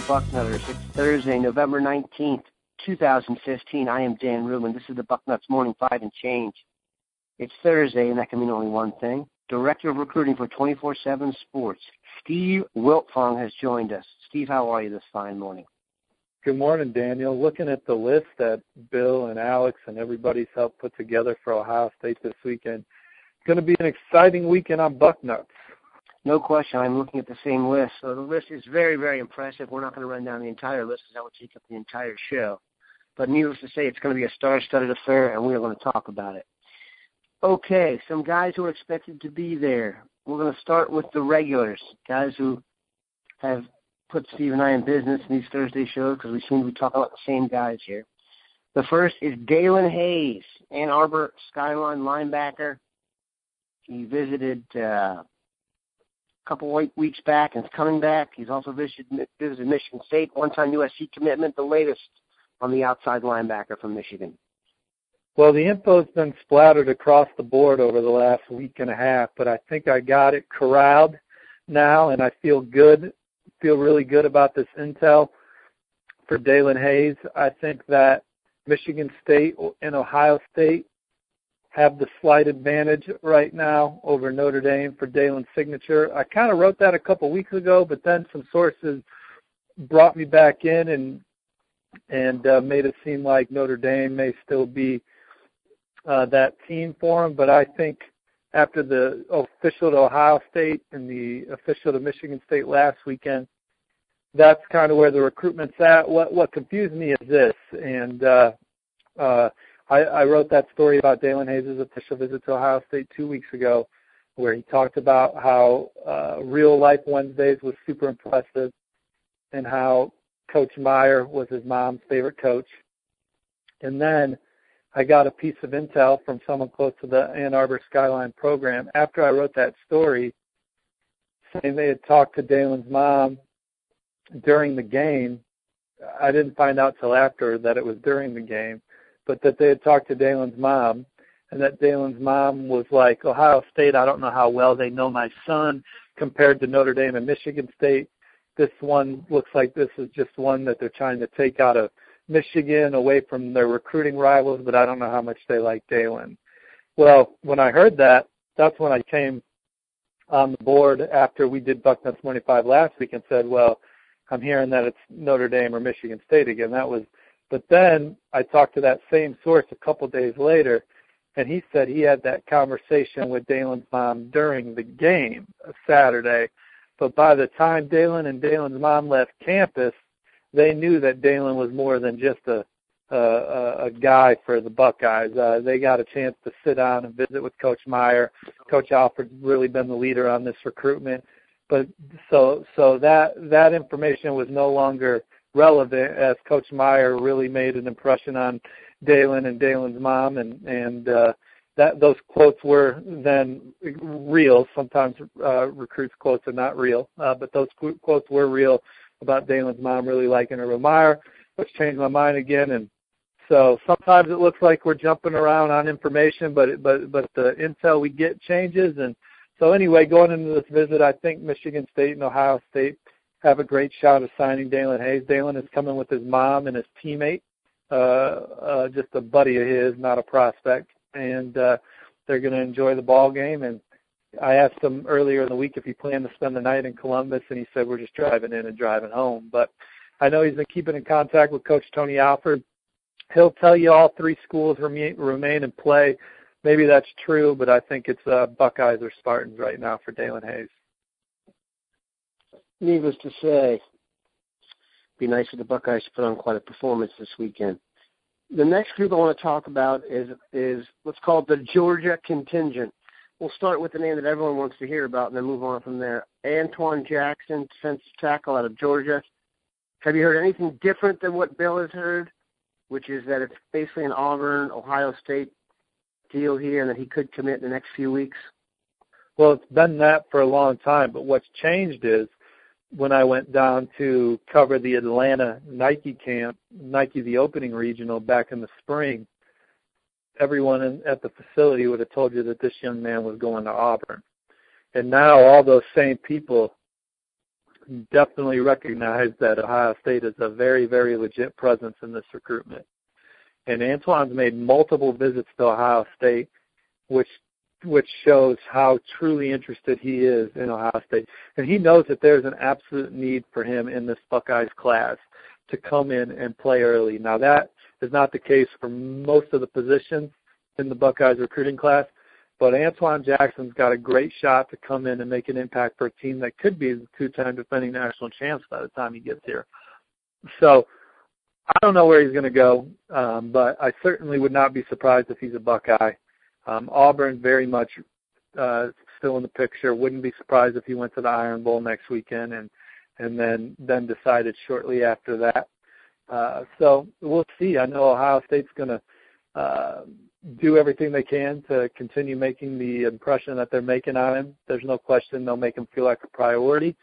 Bucknutters. It's Thursday, November 19th, 2015. I am Dan Rubin. This is the Bucknuts Morning 5 and Change. It's Thursday, and that can mean only one thing. Director of Recruiting for 24/7 Sports, Steve Wiltfong, has joined us. Steve, how are you this fine morning? Good morning, Daniel. Looking at the list that Bill and Alex and everybody's helped put together for Ohio State this weekend, it's going to be an exciting weekend on Bucknuts. No question. I'm looking at the same list. So the list is very, very impressive. We're not going to run down the entire list because that would take up the entire show. But needless to say, it's going to be a star-studded affair, and we're going to talk about it. Okay, some guys who are expected to be there. We're going to start with the regulars, guys who have put Steve and I in business in these Thursday shows because we seem to be talking about the same guys here. The first is Daelin Hayes, Ann Arbor Skyline linebacker. He visited a couple weeks back and is coming back. He's also visited Michigan State, one-time USC commitment, the latest on the outside linebacker from Michigan. Well, the info's been splattered across the board over the last week and a half, but I think I got it corralled now, and I feel really good about this intel for Daelin Hayes. I think that Michigan State and Ohio State have the slight advantage right now over Notre Dame for Daelin's signature. I kind of wrote that a couple weeks ago, but then some sources brought me back in and made it seem like Notre Dame may still be that team for him. But I think after the official to Ohio State and the official to Michigan State last weekend, that's kind of where the recruitment's at. What confused me is this, and I wrote that story about Daelin Hayes' official visit to Ohio State 2 weeks ago, where he talked about how Real Life Wednesdays was super impressive and how Coach Meyer was his mom's favorite coach. And then I got a piece of intel from someone close to the Ann Arbor Skyline program after I wrote that story, saying they had talked to Daelin's mom during the game. I didn't find out till after that it was during the game, but that they had talked to Daelin's mom, and that Daelin's mom was like, Ohio State, I don't know how well they know my son compared to Notre Dame and Michigan State. This one looks like this is just one that they're trying to take out of Michigan away from their recruiting rivals, but I don't know how much they like Daelin. Well, when I heard that, that's when I came on the board after we did Bucknuts Morning 5 last week and said, well, I'm hearing that it's Notre Dame or Michigan State again. But then I talked to that same source a couple days later, and he said he had that conversation with Daelin's mom during the game Saturday. But by the time Daelin and Daelin's mom left campus, they knew that Daelin was more than just a guy for the Buckeyes. They got a chance to sit down and visit with Coach Meyer. Coach Alford's really been the leader on this recruitment. But so that information was no longer relevant as Coach Meyer really made an impression on Daelin and Daelin's mom, and that those quotes were then real. Sometimes recruits' quotes are not real, but those quotes were real about Daelin's mom really liking her with Meyer, which changed my mind again. And so sometimes it looks like we're jumping around on information, but the intel we get changes. And so anyway, going into this visit, I think Michigan State and Ohio State have a great shot of signing Daelin Hayes. Daelin is coming with his mom and his teammate, just a buddy of his, not a prospect. And they're going to enjoy the ball game. And I asked him earlier in the week if he planned to spend the night in Columbus, and he said we're just driving in and driving home. But I know he's been keeping in contact with Coach Tony Alford. He'll tell you all three schools remain in play. Maybe that's true, but I think it's Buckeyes or Spartans right now for Daelin Hayes. Needless to say, it'd be nice for the Buckeyes to put on quite a performance this weekend. The next group I want to talk about is what's called the Georgia contingent. We'll start with the name that everyone wants to hear about and then move on from there. Antwuan Jackson, defensive tackle out of Georgia. Have you heard anything different than what Bill has heard, which is that it's basically an Auburn, Ohio State deal here and that he could commit in the next few weeks? Well, it's been that for a long time, but what's changed is when I went down to cover the Atlanta Nike camp, Nike the opening regional back in the spring, everyone at the facility would have told you that this young man was going to Auburn. And now all those same people definitely recognize that Ohio State is a very, very legit presence in this recruitment. And Antwuan's made multiple visits to Ohio State, which shows how truly interested he is in Ohio State. And he knows that there's an absolute need for him in this Buckeyes class to come in and play early. Now, that is not the case for most of the positions in the Buckeyes recruiting class, but Antwuan Jackson's got a great shot to come in and make an impact for a team that could be the two-time defending national champs by the time he gets here. So I don't know where he's going to go, but I certainly would not be surprised if he's a Buckeye. Auburn very much still in the picture. Wouldn't be surprised if he went to the Iron Bowl next weekend and then decided shortly after that. So we'll see. I know Ohio State's going to do everything they can to continue making the impression that they're making on him. There's no question they'll make him feel like a priority.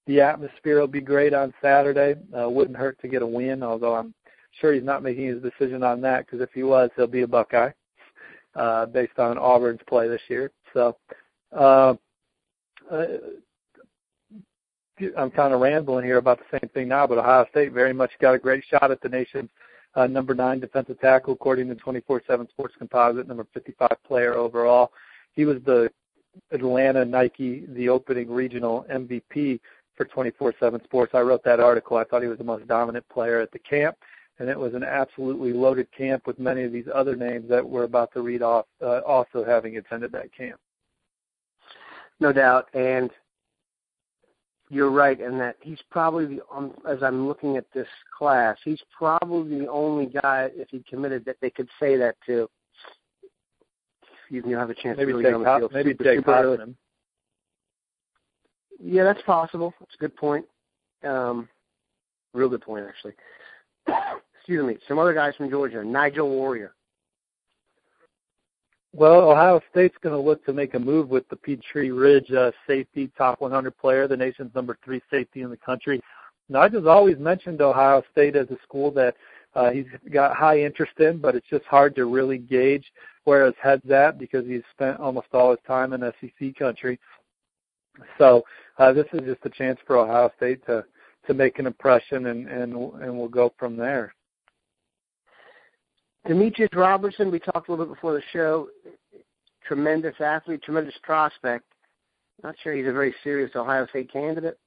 The atmosphere will be great on Saturday. Wouldn't hurt to get a win, although I'm sure he's not making his decision on that, because if he was, he'll be a Buckeye based on Auburn's play this year. So I'm kind of rambling here about the same thing now, but Ohio State very much got a great shot at the nation's number 9 defensive tackle, according to 24/7 Sports Composite, number 55 player overall. He was the Atlanta Nike, the opening regional MVP for 24/7 Sports. I wrote that article. I thought he was the most dominant player at the camp, and it was an absolutely loaded camp with many of these other names that we're about to read off also having attended that camp. No doubt, and you're right in that he's probably as I'm looking at this class, he's probably the only guy, if he committed, that they could say that to. Excuse me, you'll have a chance maybe to really get on the field. Maybe Jake Hodgman. Yeah, that's possible. That's a good point. Real good point, actually. Excuse me. Some other guys from Georgia. Nigel Warrior. Well, Ohio State's going to look to make a move with the Peachtree Ridge safety, top 100 player, the nation's number 3 safety in the country. Nigel's always mentioned Ohio State as a school that he's got high interest in, but it's just hard to really gauge where his head's at because he's spent almost all his time in SEC country. So this is just a chance for Ohio State to make an impression, and we'll go from there. Demetrius Robertson, we talked a little bit before the show, tremendous athlete, tremendous prospect. Not sure he's a very serious Ohio State candidate.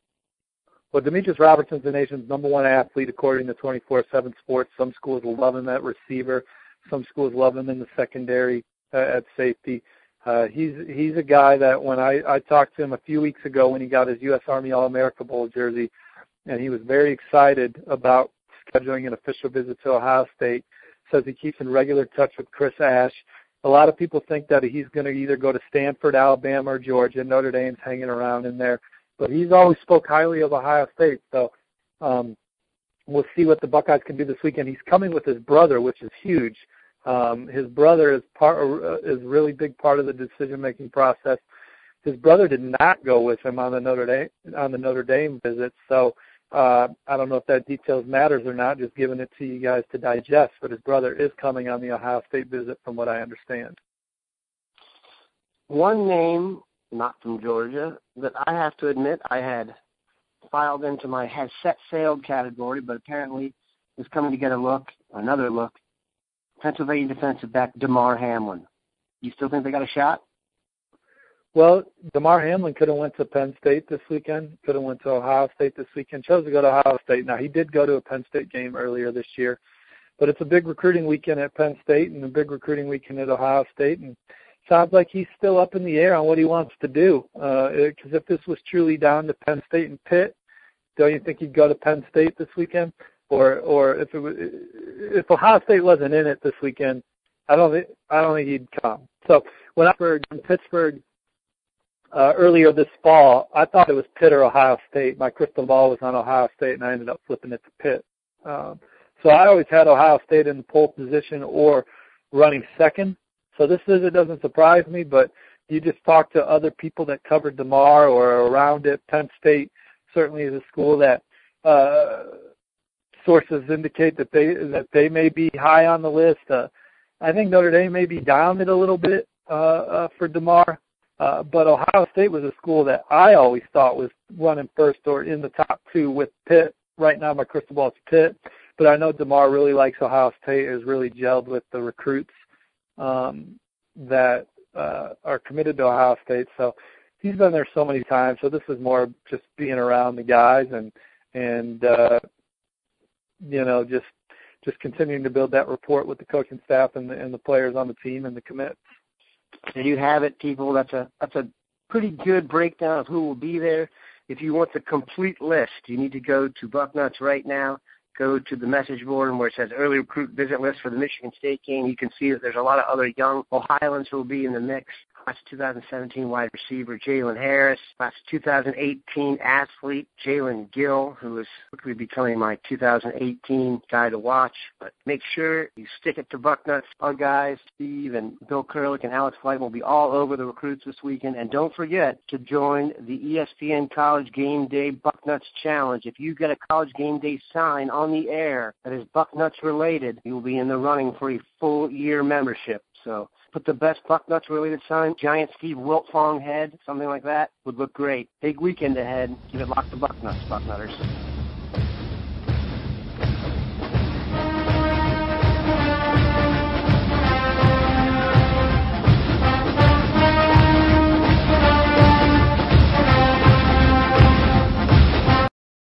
Well, Demetrius Robertson's the nation's number 1 athlete, according to 24/7 Sports. Some schools love him at receiver. Some schools love him in the secondary at safety. He's a guy that when I talked to him a few weeks ago when he got his U.S. Army All-America Bowl jersey, and he was very excited about scheduling an official visit to Ohio State. Says he keeps in regular touch with Chris Ash. A lot of people think that he's going to either go to Stanford, Alabama, or Georgia. Notre Dame's hanging around in there. But he's always spoke highly of Ohio State. So we'll see what the Buckeyes can do this weekend. He's coming with his brother, which is huge. His brother is a really big part of the decision-making process. His brother did not go with him on the Notre Dame visit. So I don't know if that details matters or not, just giving it to you guys to digest, but his brother is coming on the Ohio State visit from what I understand. One name, not from Georgia, that I have to admit I had filed into my has set sailed category, but apparently is coming to get another look. Pennsylvania defensive back Damar Hamlin. You still think they got a shot? Well, Damar Hamlin could have went to Penn State this weekend, could have went to Ohio State this weekend, chose to go to Ohio State. Now, he did go to a Penn State game earlier this year, but it's a big recruiting weekend at Penn State and a big recruiting weekend at Ohio State, and sounds like he's still up in the air on what he wants to do, because if this was truly down to Penn State and Pitt, don't you think he'd go to Penn State this weekend? Or if Ohio State wasn't in it this weekend, I don't think he'd come. So when I was in Pittsburgh earlier this fall, I thought it was Pitt or Ohio State. My crystal ball was on Ohio State, and I ended up flipping it to Pitt. So I always had Ohio State in the pole position or running second. So this visit doesn't surprise me, but you just talk to other people that covered Damar or around it. Penn State certainly is a school that sources indicate that they may be high on the list. I think Notre Dame may be down it a little bit for Damar. But Ohio State was a school that I always thought was running first or in the top two with Pitt. Right now my crystal ball is Pitt, but I know Damar really likes Ohio State, is really gelled with the recruits that are committed to Ohio State. So he's been there so many times. So this is more just being around the guys and just continuing to build that rapport with the coaching staff and the players on the team and the commits. There you have it, people. That's a pretty good breakdown of who will be there. If you want the complete list, you need to go to Bucknuts right now. Go to the message board and where it says early recruit visit list for the Michigan State game. You can see that there's a lot of other young Ohioans who will be in the mix. Class 2017 wide receiver Jaylen Hayes, class 2018 athlete Jalen Gill, who is quickly becoming my 2018 guy to watch. But make sure you stick it to Bucknuts. Our guys, Steve and Bill Kurlick and Alex Flight, will be all over the recruits this weekend. And don't forget to join the ESPN College Game Day Bucknuts Challenge. If you get a College Game Day sign on the air that is Bucknuts related, you will be in the running for a full year membership. So put the best Bucknuts related sign, giant Steve Wiltfong head, something like that, would look great. Big weekend ahead. Keep it locked to Bucknuts, Bucknutters.